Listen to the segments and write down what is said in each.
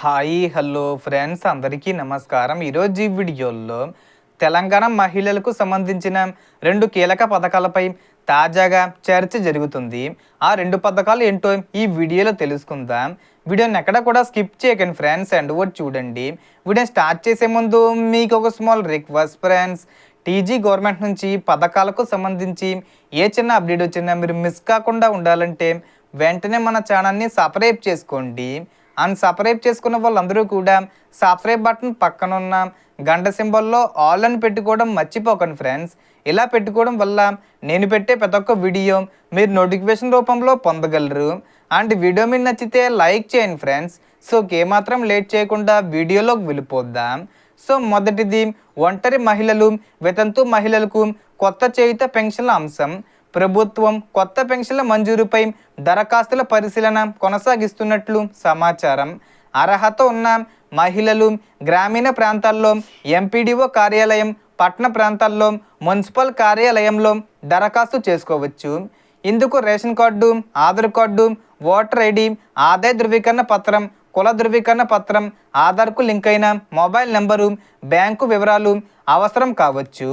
Hi hello friends అందరికీ నమస్కారం. ఈరోజు ఈ వీడియోలో తెలంగాణ మహిళలకు సంబంధించిన 2 కీలక పథకాలపై తాజాగా చర్చ జరుగుతుంది. ఆ 2 పథకాలు ఏంటో ఈ వీడియోలో తెలుసుకుందాం. వీడియోని ఎక్కడ కూడా స్కిప్ చేయకండి ఫ్రెండ్స్, ఎండ్ వరకు చూడండి. వీడియో స్టార్ట్ చేసే ముందు మీకు ఒక small request friends, TG government నుంచి పథకాలకు సంబంధించి ఏ చిన్న అప్డేట్ వచ్చినా మీరు మిస్ కాకుండా ఉండాలంటే వెంటనే మన ఛానల్ని సబ్స్క్రైబ్ చేసుకోండి. సబ్స్క్రైబ్ చేసుకున్న వాళ్ళందరూ కూడా సబ్స్క్రైబ్ బటన్ పక్కనున్న గంట సింబల్లో ఆల్ అని పెట్టుకోవడం మర్చిపోకండి ఫ్రెండ్స్. ఇలా పెట్టుకోవడం వల్ల నేను పెట్టే ప్రతి ఒక్క వీడియో మీరు నోటిఫికేషన్ రూపంలో పొందగలరు. అండ్ వీడియో మీకు నచ్చితే లైక్ చేయండి ఫ్రెండ్స్. సో ఏమాత్రం లేట్ చేయకుండా వీడియోలోకి వెళ్ళిపోద్దాం. సో మొదటిది, ఒంటరి మహిళలు, వితంతు మహిళలకు కొత్త చేయుత పెన్షన్ల అంశం. ప్రభుత్వం కొత్త పెన్షన్ల మంజూరుపై దరఖాస్తుల పరిశీలన కొనసాగిస్తున్నట్లు సమాచారం. అర్హత ఉన్న మహిళలు గ్రామీణ ప్రాంతాల్లో ఎంపీడీఓ కార్యాలయం, పట్టణ ప్రాంతాల్లో మున్సిపల్ కార్యాలయంలో దరఖాస్తు చేసుకోవచ్చు. ఇందుకు ration card, Aadhaar card, voter ID, ఆదాయ ధృవీకరణ పత్రం, కుల ధృవీకరణ పత్రం, ఆధార్కు లింక్ అయిన మొబైల్ నెంబరు, బ్యాంకు వివరాలు అవసరం కావచ్చు.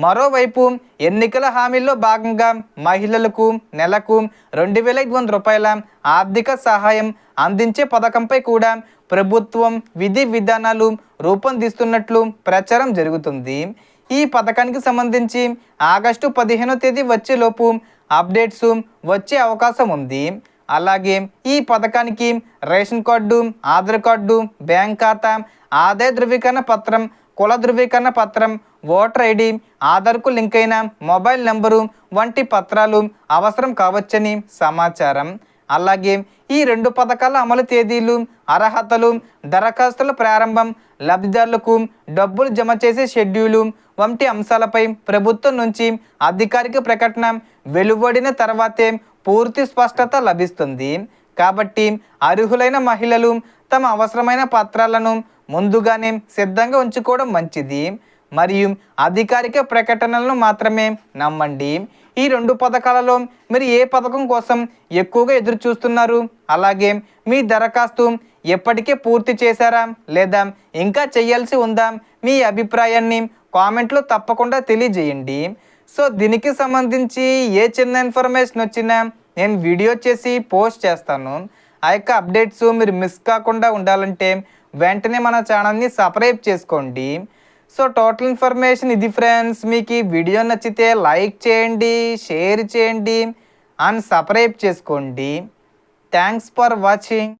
మరోవైపు ఎన్నికల హామీల్లో భాగంగా మహిళలకు నెలకు 2,500 రూపాయల ఆర్థిక సహాయం అందించే పథకంపై కూడా ప్రభుత్వం విధి విధానాలు రూపొందిస్తున్నట్లు ప్రచారం జరుగుతుంది. ఈ పథకానికి సంబంధించి ఆగస్టు 15వ తేదీ వచ్చేలోపు అప్డేట్స్ వచ్చే అవకాశం ఉంది. అలాగే ఈ పథకానికి ration card, Aadhaar card, bank ఖాతా, ఆదాయ ధృవీకరణ పత్రం, కుల ధృవీకరణ పత్రం, ఓటర్ ఐడి, ఆధార్కు లింక్ అయిన మొబైల్ నెంబరు వంటి పత్రాలు అవసరం కావచ్చని సమాచారం. అలాగే ఈ 2 పథకాల అమలు తేదీలు, అర్హతలు, దరఖాస్తుల ప్రారంభం, లబ్ధిదారులకు డబ్బులు జమ చేసే షెడ్యూలు వంటి అంశాలపై ప్రభుత్వం నుంచి అధికారిక ప్రకటన వెలువడిన తర్వాతే పూర్తి స్పష్టత లభిస్తుంది. కాబట్టి అర్హులైన మహిళలు తమ అవసరమైన పత్రాలను ముందుగానే సిద్ధంగా ఉంచుకోవడం మంచిది. మరియు అధికారిక ప్రకటనలను మాత్రమే నమ్మండి. ఈ 2 పథకాలలో మీరు ఏ పథకం కోసం ఎక్కువగా ఎదురు చూస్తున్నారు? అలాగే మీ దరఖాస్తు ఎప్పటికే పూర్తి చేశారా లేదా ఇంకా చేయాల్సి ఉందా? మీ అభిప్రాయాన్ని కామెంట్లో తప్పకుండా తెలియజేయండి. సో దీనికి సంబంధించి ఏ చిన్న ఇన్ఫర్మేషన్ వచ్చినా నేను వీడియో చేసి పోస్ట్ చేస్తాను. ఆ యొక్క అప్డేట్స్ మీరు మిస్ కాకుండా ఉండాలంటే వెంటనే మన ఛానల్ని సబ్స్క్రైబ్ చేసుకోండి. సో టోటల్ ఇన్ఫర్మేషన్ ఇది ఫ్రెండ్స్. మీకు ఈ వీడియో నచ్చితే లైక్ చేయండి, షేర్ చేయండి అండ్ సబ్స్క్రైబ్ చేసుకోండి. Thanks for watching.